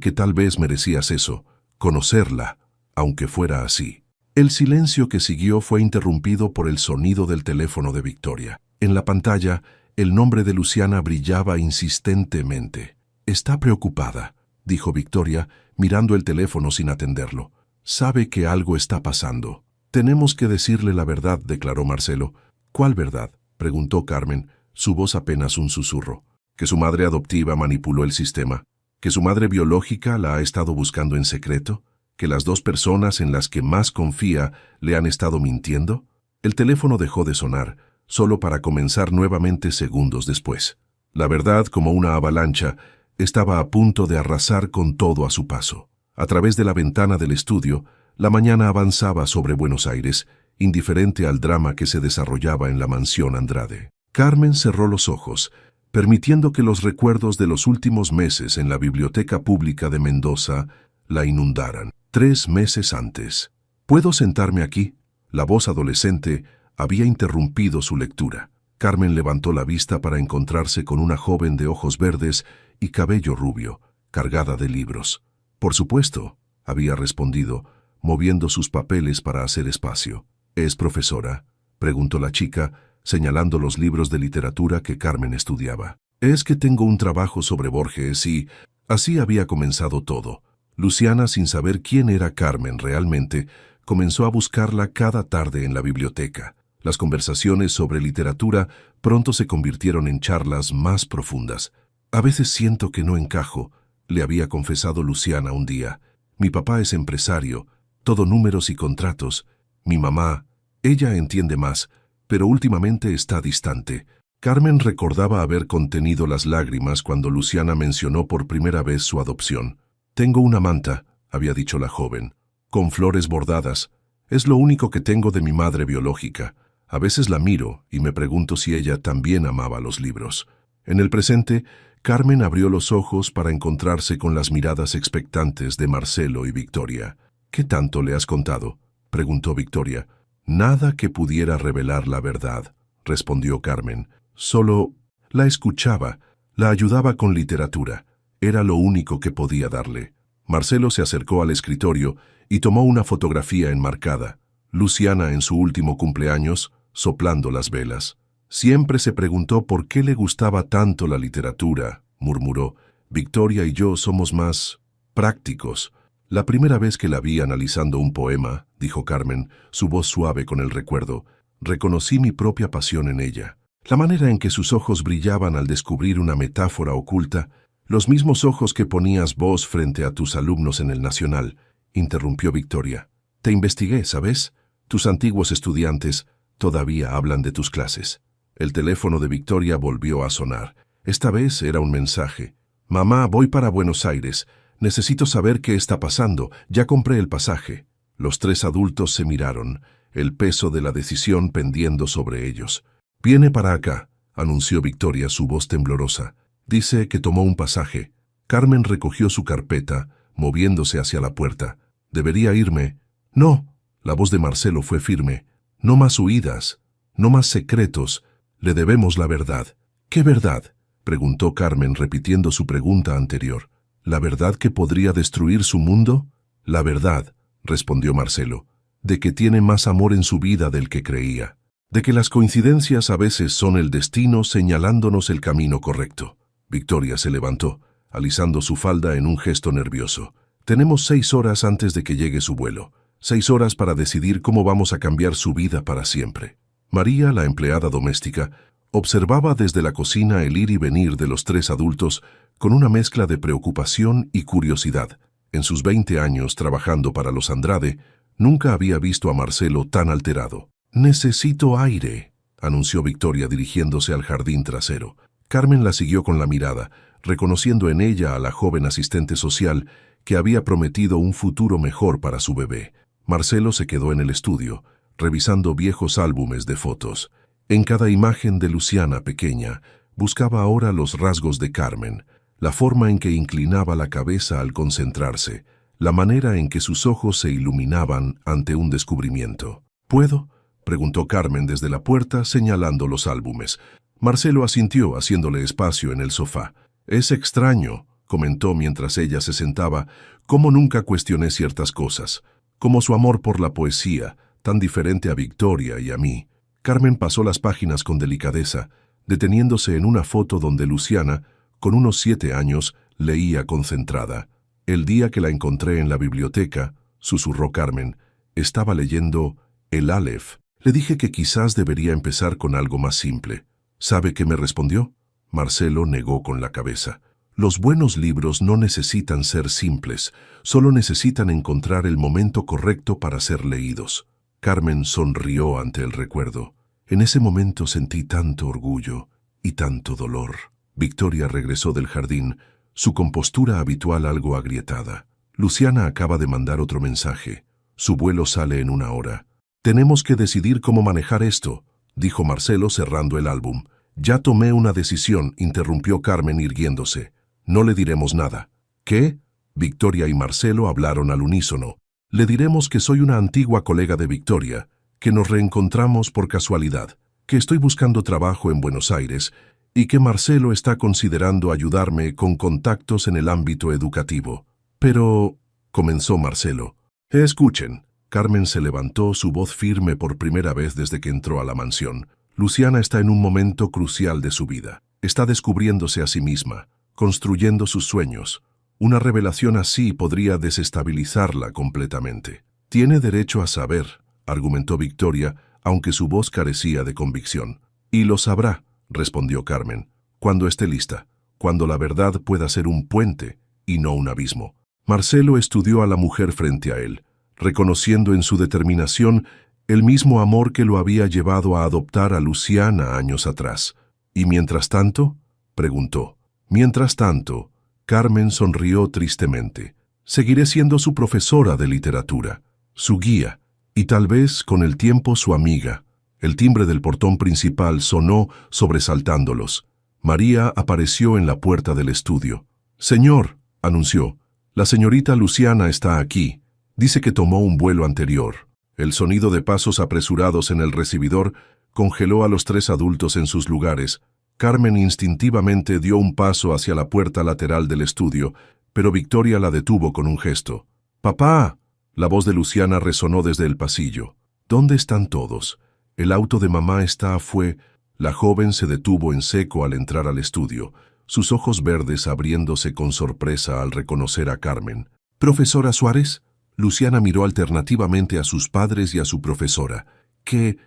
que tal vez merecías eso, conocerla, aunque fuera así. El silencio que siguió fue interrumpido por el sonido del teléfono de Victoria. En la pantalla, el nombre de Luciana brillaba insistentemente. «Está preocupada», dijo Victoria, mirando el teléfono sin atenderlo. «Sabe que algo está pasando». «Tenemos que decirle la verdad», declaró Marcelo. «¿Cuál verdad?», preguntó Carmen, su voz apenas un susurro. «Que su madre adoptiva manipuló el sistema, que su madre biológica la ha estado buscando en secreto, que las dos personas en las que más confía le han estado mintiendo». El teléfono dejó de sonar, solo para comenzar nuevamente segundos después. La verdad, como una avalancha, estaba a punto de arrasar con todo a su paso. A través de la ventana del estudio, la mañana avanzaba sobre Buenos Aires, indiferente al drama que se desarrollaba en la mansión Andrade. Carmen cerró los ojos, permitiendo que los recuerdos de los últimos meses en la Biblioteca Pública de Mendoza la inundaran. 3 meses antes. «¿Puedo sentarme aquí?». La voz adolescente había interrumpido su lectura. Carmen levantó la vista para encontrarse con una joven de ojos verdes y cabello rubio, cargada de libros. «Por supuesto», había respondido, moviendo sus papeles para hacer espacio. «¿Es profesora?», preguntó la chica, señalando los libros de literatura que Carmen estudiaba. «Es que tengo un trabajo sobre Borges y...». Así había comenzado todo. Luciana, sin saber quién era Carmen realmente, comenzó a buscarla cada tarde en la biblioteca. Las conversaciones sobre literatura pronto se convirtieron en charlas más profundas. «A veces siento que no encajo», le había confesado Luciana un día. «Mi papá es empresario, todo números y contratos. Mi mamá, ella entiende más, pero últimamente está distante». Carmen recordaba haber contenido las lágrimas cuando Luciana mencionó por primera vez su adopción. «Tengo una manta», había dicho la joven, «con flores bordadas. Es lo único que tengo de mi madre biológica. A veces la miro y me pregunto si ella también amaba los libros». En el presente, Carmen abrió los ojos para encontrarse con las miradas expectantes de Marcelo y Victoria. «¿Qué tanto le has contado?», preguntó Victoria. «Nada que pudiera revelar la verdad», respondió Carmen. «Solo la escuchaba, la ayudaba con literatura. Era lo único que podía darle». Marcelo se acercó al escritorio y tomó una fotografía enmarcada. Luciana en su último cumpleaños, soplando las velas. «Siempre se preguntó por qué le gustaba tanto la literatura», murmuró. «Victoria y yo somos más prácticos». «La primera vez que la vi analizando un poema», dijo Carmen, su voz suave con el recuerdo, «reconocí mi propia pasión en ella. La manera en que sus ojos brillaban al descubrir una metáfora oculta, los mismos ojos que ponías vos frente a tus alumnos en el Nacional», interrumpió Victoria. «Te investigué, ¿sabes? Tus antiguos estudiantes todavía hablan de tus clases». El teléfono de Victoria volvió a sonar. Esta vez era un mensaje. «Mamá, voy para Buenos Aires. Necesito saber qué está pasando. Ya compré el pasaje». Los 3 adultos se miraron, el peso de la decisión pendiendo sobre ellos. «Viene para acá», anunció Victoria, su voz temblorosa. «Dice que tomó un pasaje». Carmen recogió su carpeta, moviéndose hacia la puerta. «¿Debería irme?» «No». La voz de Marcelo fue firme. «No más huidas, no más secretos. Le debemos la verdad». «¿Qué verdad?», preguntó Carmen repitiendo su pregunta anterior. ¿La verdad que podría destruir su mundo? La verdad, respondió Marcelo, de que tiene más amor en su vida del que creía, de que las coincidencias a veces son el destino señalándonos el camino correcto. Victoria se levantó, alisando su falda en un gesto nervioso. Tenemos 6 horas antes de que llegue su vuelo. 6 horas para decidir cómo vamos a cambiar su vida para siempre. María, la empleada doméstica, observaba desde la cocina el ir y venir de los 3 adultos con una mezcla de preocupación y curiosidad. En sus 20 años trabajando para los Andrade, nunca había visto a Marcelo tan alterado. «Necesito aire», anunció Victoria dirigiéndose al jardín trasero. Carmen la siguió con la mirada, reconociendo en ella a la joven asistente social que había prometido un futuro mejor para su bebé. Marcelo se quedó en el estudio, revisando viejos álbumes de fotos. En cada imagen de Luciana pequeña, buscaba ahora los rasgos de Carmen, la forma en que inclinaba la cabeza al concentrarse, la manera en que sus ojos se iluminaban ante un descubrimiento. «¿Puedo?», preguntó Carmen desde la puerta, señalando los álbumes. Marcelo asintió, haciéndole espacio en el sofá. «Es extraño», comentó mientras ella se sentaba, «cómo nunca cuestioné ciertas cosas, como su amor por la poesía, tan diferente a Victoria y a mí». Carmen pasó las páginas con delicadeza, deteniéndose en una foto donde Luciana, con unos 7 años, leía concentrada. «El día que la encontré en la biblioteca», susurró Carmen, «estaba leyendo el Aleph. Le dije que quizás debería empezar con algo más simple. ¿Sabe qué me respondió?». Marcelo negó con la cabeza. «Los buenos libros no necesitan ser simples, solo necesitan encontrar el momento correcto para ser leídos». Carmen sonrió ante el recuerdo. «En ese momento sentí tanto orgullo y tanto dolor». Victoria regresó del jardín, su compostura habitual algo agrietada. «Luciana acaba de mandar otro mensaje. Su vuelo sale en 1 hora. Tenemos que decidir cómo manejar esto», dijo Marcelo cerrando el álbum. «Ya tomé una decisión», interrumpió Carmen irguiéndose. «No le diremos nada». «¿Qué?». Victoria y Marcelo hablaron al unísono. «Le diremos que soy una antigua colega de Victoria, que nos reencontramos por casualidad, que estoy buscando trabajo en Buenos Aires y que Marcelo está considerando ayudarme con contactos en el ámbito educativo». «Pero», comenzó Marcelo. «Escuchen». Carmen se levantó, su voz firme por primera vez desde que entró a la mansión. «Luciana está en un momento crucial de su vida. Está descubriéndose a sí misma, construyendo sus sueños. Una revelación así podría desestabilizarla completamente». «Tiene derecho a saber», argumentó Victoria, aunque su voz carecía de convicción. «Y lo sabrá», respondió Carmen, «cuando esté lista, cuando la verdad pueda ser un puente y no un abismo». Marcelo estudió a la mujer frente a él, reconociendo en su determinación el mismo amor que lo había llevado a adoptar a Luciana años atrás. «¿Y mientras tanto?», preguntó. «Mientras tanto», Carmen sonrió tristemente, «seguiré siendo su profesora de literatura, su guía, y tal vez, con el tiempo, su amiga». El timbre del portón principal sonó, sobresaltándolos. María apareció en la puerta del estudio. «Señor», anunció, «la señorita Luciana está aquí. Dice que tomó un vuelo anterior». El sonido de pasos apresurados en el recibidor congeló a los 3 adultos en sus lugares. Carmen instintivamente dio un paso hacia la puerta lateral del estudio, pero Victoria la detuvo con un gesto. «¡Papá!». La voz de Luciana resonó desde el pasillo. «¿Dónde están todos? El auto de mamá está afuera». La joven se detuvo en seco al entrar al estudio, sus ojos verdes abriéndose con sorpresa al reconocer a Carmen. «¿Profesora Suárez?». Luciana miró alternativamente a sus padres y a su profesora. «¿Qué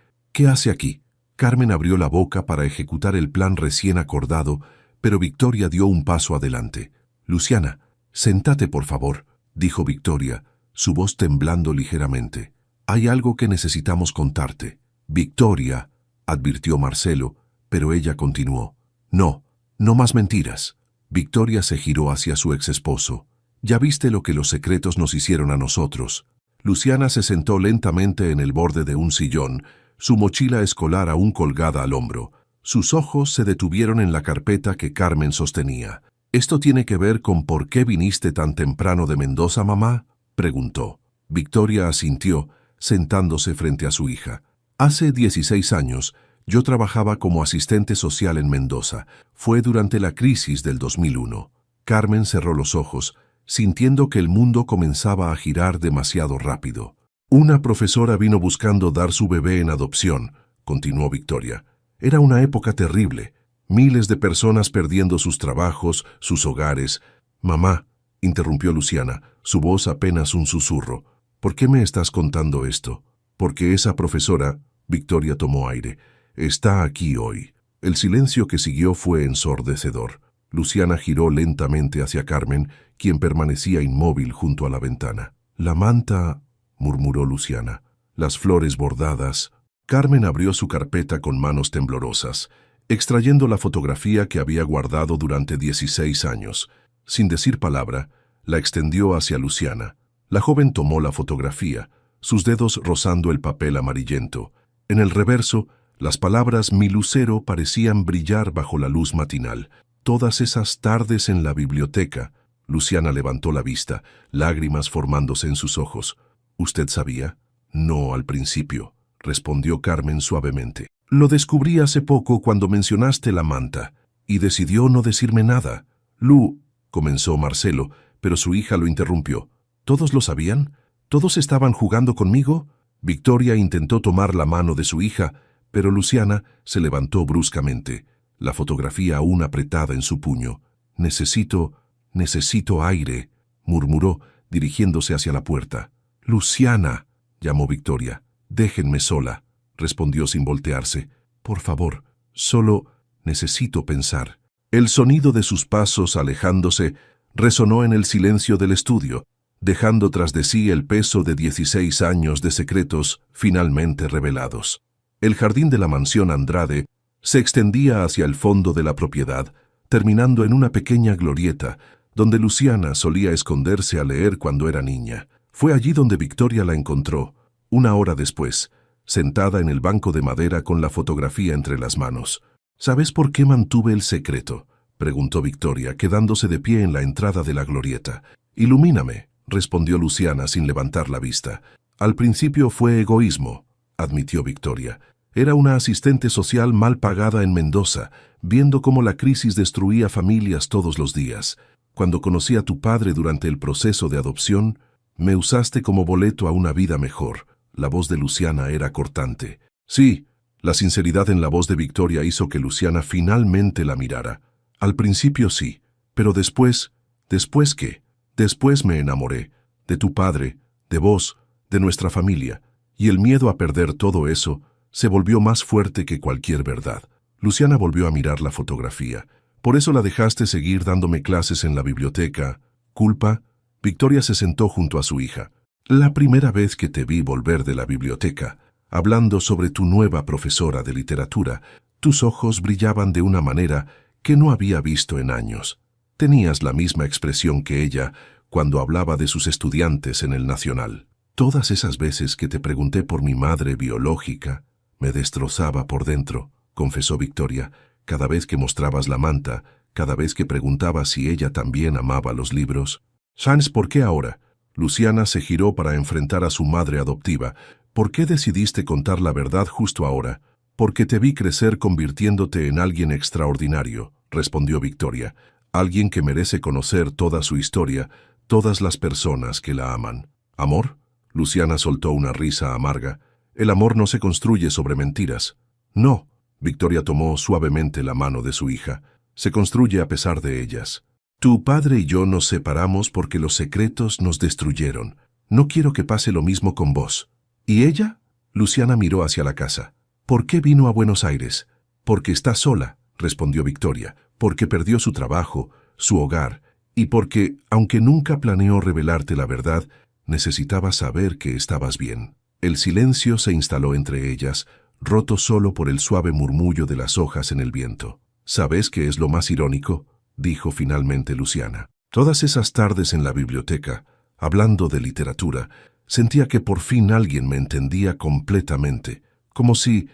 hace aquí?». Carmen abrió la boca para ejecutar el plan recién acordado, pero Victoria dio un paso adelante. «Luciana, sentate por favor», dijo Victoria, su voz temblando ligeramente. «Hay algo que necesitamos contarte». «Victoria», advirtió Marcelo, pero ella continuó. «No más mentiras». Victoria se giró hacia su exesposo. «Ya viste lo que los secretos nos hicieron a nosotros». Luciana se sentó lentamente en el borde de un sillón, su mochila escolar aún colgada al hombro. Sus ojos se detuvieron en la carpeta que Carmen sostenía. «¿Esto tiene que ver con por qué viniste tan temprano de Mendoza, mamá?», preguntó. Victoria asintió, sentándose frente a su hija. «Hace 16 años, yo trabajaba como asistente social en Mendoza. Fue durante la crisis del 2001. Carmen cerró los ojos, sintiendo que el mundo comenzaba a girar demasiado rápido. Una profesora vino buscando dar su bebé en adopción, continuó Victoria. Era una época terrible. Miles de personas perdiendo sus trabajos, sus hogares. Mamá, interrumpió Luciana, su voz apenas un susurro. ¿Por qué me estás contando esto? Porque esa profesora, Victoria tomó aire, está aquí hoy. El silencio que siguió fue ensordecedor. Luciana giró lentamente hacia Carmen, quien permanecía inmóvil junto a la ventana. La manta, murmuró Luciana. Las flores bordadas. Carmen abrió su carpeta con manos temblorosas, extrayendo la fotografía que había guardado durante 16 años. Sin decir palabra, la extendió hacia Luciana. La joven tomó la fotografía, sus dedos rozando el papel amarillento. En el reverso, las palabras «Mi lucero» parecían brillar bajo la luz matinal. Todas esas tardes en la biblioteca. Luciana levantó la vista, lágrimas formándose en sus ojos. ¿Usted sabía? No al principio, respondió Carmen suavemente. Lo descubrí hace poco cuando mencionaste la manta, y decidió no decirme nada. Lu, comenzó Marcelo, pero su hija lo interrumpió. ¿Todos lo sabían? ¿Todos estaban jugando conmigo? Victoria intentó tomar la mano de su hija, pero Luciana se levantó bruscamente, la fotografía aún apretada en su puño. Necesito aire, murmuró, dirigiéndose hacia la puerta. Luciana, llamó Victoria. Déjenme sola, respondió sin voltearse. Por favor, solo necesito pensar. El sonido de sus pasos alejándose resonó en el silencio del estudio, dejando tras de sí el peso de 16 años de secretos finalmente revelados. El jardín de la mansión Andrade se extendía hacia el fondo de la propiedad, terminando en una pequeña glorieta, donde Luciana solía esconderse a leer cuando era niña. Fue allí donde Victoria la encontró, una hora después, sentada en el banco de madera con la fotografía entre las manos. ¿Sabes por qué mantuve el secreto?, preguntó Victoria, quedándose de pie en la entrada de la glorieta. Ilumíname, respondió Luciana sin levantar la vista. Al principio fue egoísmo, admitió Victoria. Era una asistente social mal pagada en Mendoza, viendo cómo la crisis destruía familias todos los días. Cuando conocí a tu padre durante el proceso de adopción, me usaste como boleto a una vida mejor. La voz de Luciana era cortante. Sí, la sinceridad en la voz de Victoria hizo que Luciana finalmente la mirara. Al principio sí, pero después... ¿Después qué? Después me enamoré. De tu padre, de vos, de nuestra familia. Y el miedo a perder todo eso se volvió más fuerte que cualquier verdad. Luciana volvió a mirar la fotografía. Por eso la dejaste seguir dándome clases en la biblioteca. ¿Culpa? Victoria se sentó junto a su hija. La primera vez que te vi volver de la biblioteca, hablando sobre tu nueva profesora de literatura, tus ojos brillaban de una manera que no había visto en años. Tenías la misma expresión que ella cuando hablaba de sus estudiantes en el Nacional. Todas esas veces que te pregunté por mi madre biológica, me destrozaba por dentro, confesó Victoria. Cada vez que mostrabas la manta, cada vez que preguntabas si ella también amaba los libros. ¿Sabes por qué ahora? Luciana se giró para enfrentar a su madre adoptiva. ¿Por qué decidiste contar la verdad justo ahora? Porque te vi crecer convirtiéndote en alguien extraordinario, respondió Victoria. Alguien que merece conocer toda su historia, todas las personas que la aman. ¿Amor? Luciana soltó una risa amarga. El amor no se construye sobre mentiras. No. Victoria tomó suavemente la mano de su hija. Se construye a pesar de ellas. Tu padre y yo nos separamos porque los secretos nos destruyeron. No quiero que pase lo mismo con vos. ¿Y ella? Luciana miró hacia la casa. ¿Por qué vino a Buenos Aires? Porque está sola, respondió Victoria. Porque perdió su trabajo, su hogar, y porque, aunque nunca planeó revelarte la verdad, necesitaba saber que estabas bien. El silencio se instaló entre ellas, roto solo por el suave murmullo de las hojas en el viento. ¿Sabes qué es lo más irónico?, dijo finalmente Luciana. Todas esas tardes en la biblioteca, hablando de literatura, sentía que por fin alguien me entendía completamente, como si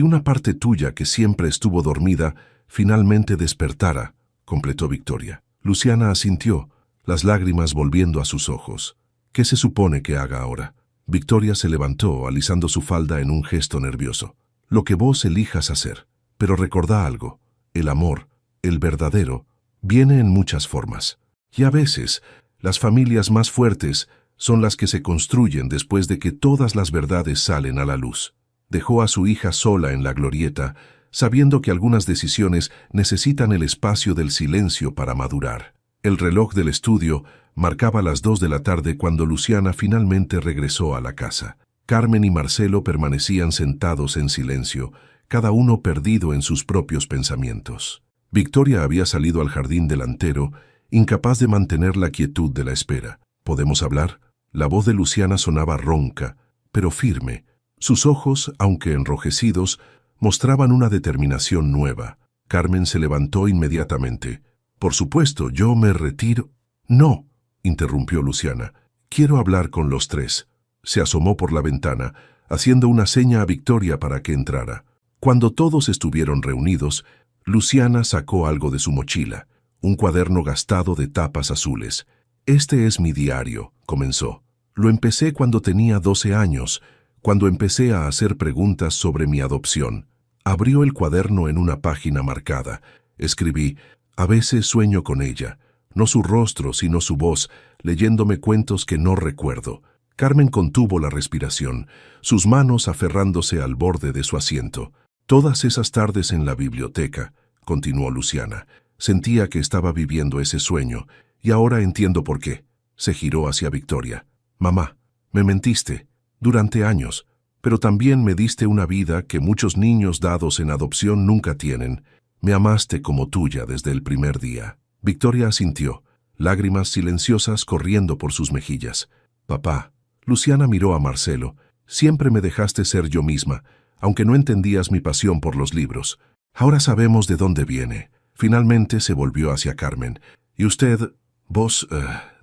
una parte tuya que siempre estuvo dormida finalmente despertara, completó Victoria. Luciana asintió, las lágrimas volviendo a sus ojos. ¿Qué se supone que haga ahora? Victoria se levantó, alisando su falda en un gesto nervioso. Lo que vos elijas hacer. Pero recordá algo. El amor, el verdadero, Viene en muchas formas. Y a veces, las familias más fuertes son las que se construyen después de que todas las verdades salen a la luz. Dejó a su hija sola en la glorieta, sabiendo que algunas decisiones necesitan el espacio del silencio para madurar. El reloj del estudio marcaba las 2 de la tarde cuando Luciana finalmente regresó a la casa. Carmen y Marcelo permanecían sentados en silencio, cada uno perdido en sus propios pensamientos. Victoria había salido al jardín delantero, incapaz de mantener la quietud de la espera. ¿Podemos hablar? La voz de Luciana sonaba ronca, pero firme. Sus ojos, aunque enrojecidos, mostraban una determinación nueva. Carmen se levantó inmediatamente. «Por supuesto, yo me retiro». «No», interrumpió Luciana. «Quiero hablar con los tres». Se asomó por la ventana, haciendo una seña a Victoria para que entrara. Cuando todos estuvieron reunidos, Luciana sacó algo de su mochila, un cuaderno gastado de tapas azules. «Este es mi diario», comenzó. «Lo empecé cuando tenía 12 años, cuando empecé a hacer preguntas sobre mi adopción». Abrió el cuaderno en una página marcada. Escribí: «A veces sueño con ella, no su rostro, sino su voz, leyéndome cuentos que no recuerdo». Carmen contuvo la respiración, sus manos aferrándose al borde de su asiento. «Todas esas tardes en la biblioteca», continuó Luciana, «sentía que estaba viviendo ese sueño, y ahora entiendo por qué». Se giró hacia Victoria. «Mamá, me mentiste, durante años, pero también me diste una vida que muchos niños dados en adopción nunca tienen. Me amaste como tuya desde el primer día». Victoria asintió, lágrimas silenciosas corriendo por sus mejillas. «Papá». Luciana miró a Marcelo. «Siempre me dejaste ser yo misma, aunque no entendías mi pasión por los libros. Ahora sabemos de dónde viene». Finalmente se volvió hacia Carmen. «Y usted, vos,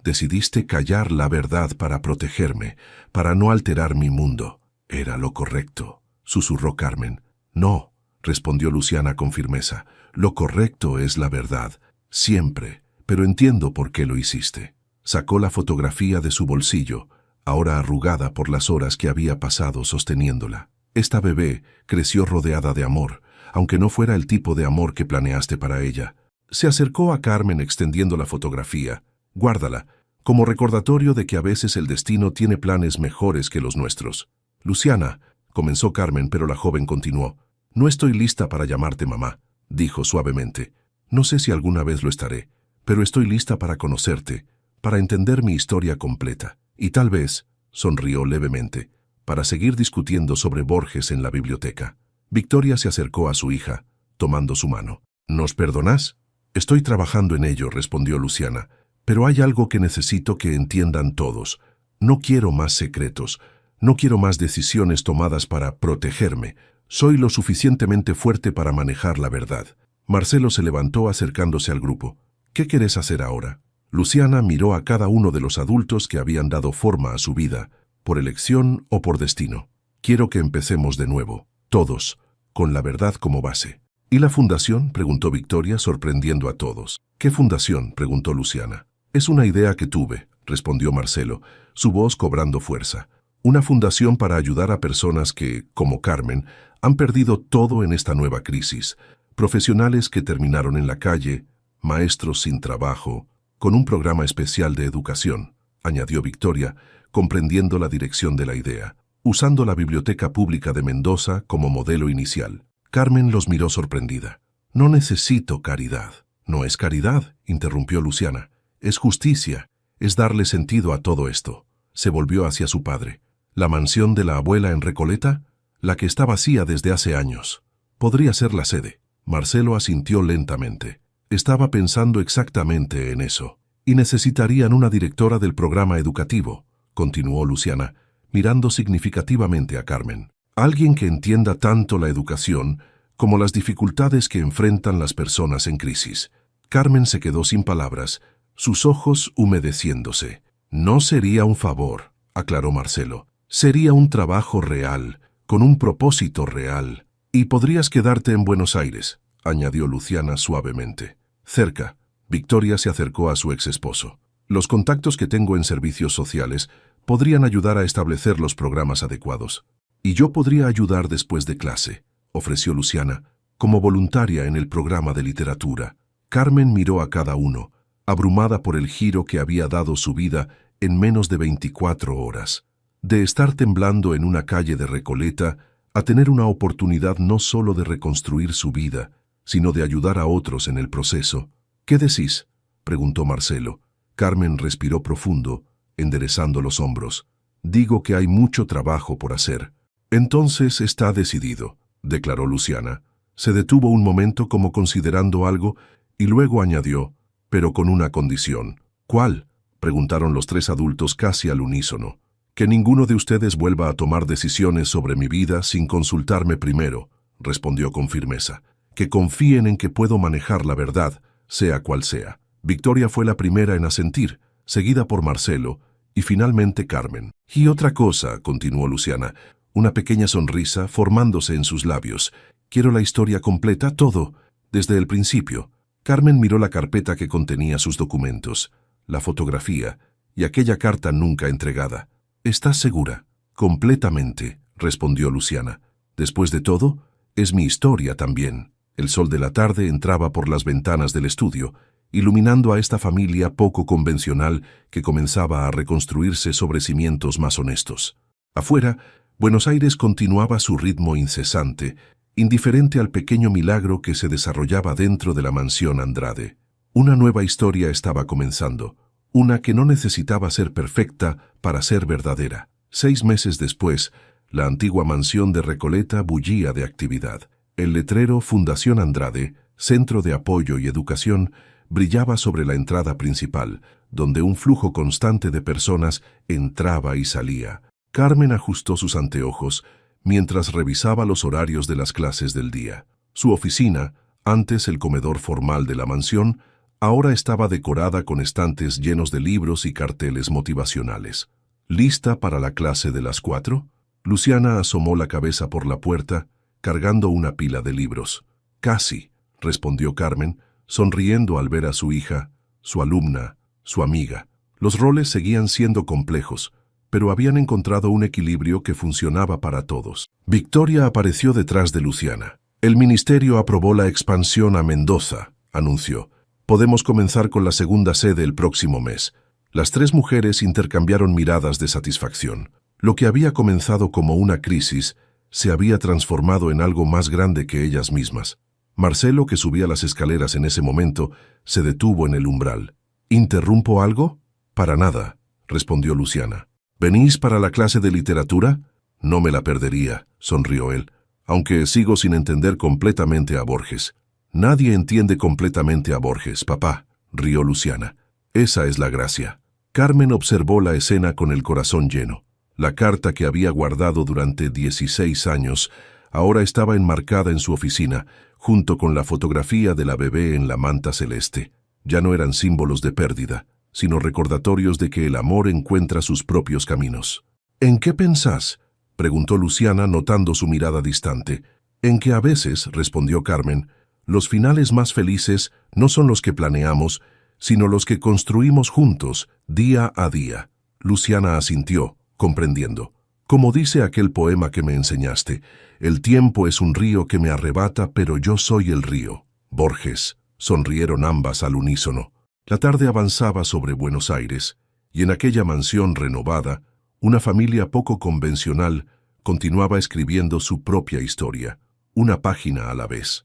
decidiste callar la verdad para protegerme, para no alterar mi mundo». «Era lo correcto», susurró Carmen. «No», respondió Luciana con firmeza. «Lo correcto es la verdad, siempre, pero entiendo por qué lo hiciste». Sacó la fotografía de su bolsillo, ahora arrugada por las horas que había pasado sosteniéndola. «Esta bebé creció rodeada de amor, aunque no fuera el tipo de amor que planeaste para ella». Se acercó a Carmen extendiendo la fotografía. «Guárdala, como recordatorio de que a veces el destino tiene planes mejores que los nuestros». «Luciana», comenzó Carmen, pero la joven continuó. «No estoy lista para llamarte mamá», dijo suavemente. «No sé si alguna vez lo estaré, pero estoy lista para conocerte, para entender mi historia completa. Y tal vez», sonrió levemente, «para seguir discutiendo sobre Borges en la biblioteca». Victoria se acercó a su hija, tomando su mano. «¿Nos perdonás?» «Estoy trabajando en ello», respondió Luciana, «pero hay algo que necesito que entiendan todos. No quiero más secretos, no quiero más decisiones tomadas para protegerme. Soy lo suficientemente fuerte para manejar la verdad». Marcelo se levantó acercándose al grupo. «¿Qué querés hacer ahora?» Luciana miró a cada uno de los adultos que habían dado forma a su vida, por elección o por destino. «Quiero que empecemos de nuevo, todos, con la verdad como base». «¿Y la fundación?», preguntó Victoria, sorprendiendo a todos. «¿Qué fundación?», preguntó Luciana. «Es una idea que tuve», respondió Marcelo, su voz cobrando fuerza. «Una fundación para ayudar a personas que, como Carmen, han perdido todo en esta nueva crisis. Profesionales que terminaron en la calle, maestros sin trabajo, con un programa especial de educación», añadió Victoria, comprendiendo la dirección de la idea, usando la Biblioteca Pública de Mendoza como modelo inicial. Carmen los miró sorprendida. «No necesito caridad». «No es caridad», interrumpió Luciana. «Es justicia, es darle sentido a todo esto». Se volvió hacia su padre. «¿La mansión de la abuela en Recoleta?» «La que está vacía desde hace años. Podría ser la sede». Marcelo asintió lentamente. Estaba pensando exactamente en eso. «Y necesitarían una directora del programa educativo», continuó Luciana, mirando significativamente a Carmen. «Alguien que entienda tanto la educación como las dificultades que enfrentan las personas en crisis». Carmen se quedó sin palabras, sus ojos humedeciéndose. «No sería un favor», aclaró Marcelo. «Sería un trabajo real, con un propósito real. Y podrías quedarte en Buenos Aires», añadió Luciana suavemente. «Cerca». Victoria se acercó a su exesposo. «Los contactos que tengo en servicios sociales podrían ayudar a establecer los programas adecuados. Y yo podría ayudar después de clase», ofreció Luciana, «como voluntaria en el programa de literatura». Carmen miró a cada uno, abrumada por el giro que había dado su vida en menos de 24 horas. De estar temblando en una calle de Recoleta a tener una oportunidad no solo de reconstruir su vida, sino de ayudar a otros en el proceso. ¿Qué decís?, preguntó Marcelo. Carmen respiró profundo, enderezando los hombros. Digo que hay mucho trabajo por hacer. Entonces está decidido, declaró Luciana. Se detuvo un momento como considerando algo y luego añadió, pero con una condición. ¿Cuál?, preguntaron los tres adultos casi al unísono. Que ninguno de ustedes vuelva a tomar decisiones sobre mi vida sin consultarme primero, respondió con firmeza. Que confíen en que puedo manejar la verdad, sea cual sea. Victoria fue la primera en asentir, seguida por Marcelo, y finalmente Carmen. Y otra cosa, continuó Luciana, una pequeña sonrisa formándose en sus labios. Quiero la historia completa, todo, desde el principio. Carmen miró la carpeta que contenía sus documentos, la fotografía y aquella carta nunca entregada. ¿Estás segura? Completamente, respondió Luciana. Después de todo, es mi historia también. El sol de la tarde entraba por las ventanas del estudio, iluminando a esta familia poco convencional que comenzaba a reconstruirse sobre cimientos más honestos. Afuera, Buenos Aires continuaba su ritmo incesante, indiferente al pequeño milagro que se desarrollaba dentro de la mansión Andrade. Una nueva historia estaba comenzando, una que no necesitaba ser perfecta para ser verdadera. 6 meses después, la antigua mansión de Recoleta bullía de actividad. El letrero Fundación Andrade, Centro de Apoyo y Educación, brillaba sobre la entrada principal, donde un flujo constante de personas entraba y salía. Carmen ajustó sus anteojos mientras revisaba los horarios de las clases del día. Su oficina, antes el comedor formal de la mansión, ahora estaba decorada con estantes llenos de libros y carteles motivacionales. ¿Lista para la clase de las 4? Luciana asomó la cabeza por la puerta, cargando una pila de libros. Casi, respondió Carmen, sonriendo al ver a su hija, su alumna, su amiga. Los roles seguían siendo complejos, pero habían encontrado un equilibrio que funcionaba para todos. Victoria apareció detrás de Luciana. El ministerio aprobó la expansión a Mendoza, anunció. Podemos comenzar con la segunda sede el próximo mes. Las tres mujeres intercambiaron miradas de satisfacción. Lo que había comenzado como una crisis se había transformado en algo más grande que ellas mismas. Marcelo, que subía las escaleras en ese momento, se detuvo en el umbral. ¿Interrumpo algo? Para nada, respondió Luciana. ¿Venís para la clase de literatura? No me la perdería, sonrió él, aunque sigo sin entender completamente a Borges. Nadie entiende completamente a Borges, papá, rió Luciana. Esa es la gracia. Carmen observó la escena con el corazón lleno. La carta que había guardado durante 16 años ahora estaba enmarcada en su oficina, junto con la fotografía de la bebé en la manta celeste. Ya no eran símbolos de pérdida, sino recordatorios de que el amor encuentra sus propios caminos. ¿En qué pensás?, preguntó Luciana notando su mirada distante. En que a veces, respondió Carmen, los finales más felices no son los que planeamos, sino los que construimos juntos, día a día. Luciana asintió, comprendiendo. Como dice aquel poema que me enseñaste, el tiempo es un río que me arrebata, pero yo soy el río. Borges. Sonrieron ambas al unísono. La tarde avanzaba sobre Buenos Aires, y en aquella mansión renovada, una familia poco convencional continuaba escribiendo su propia historia, una página a la vez.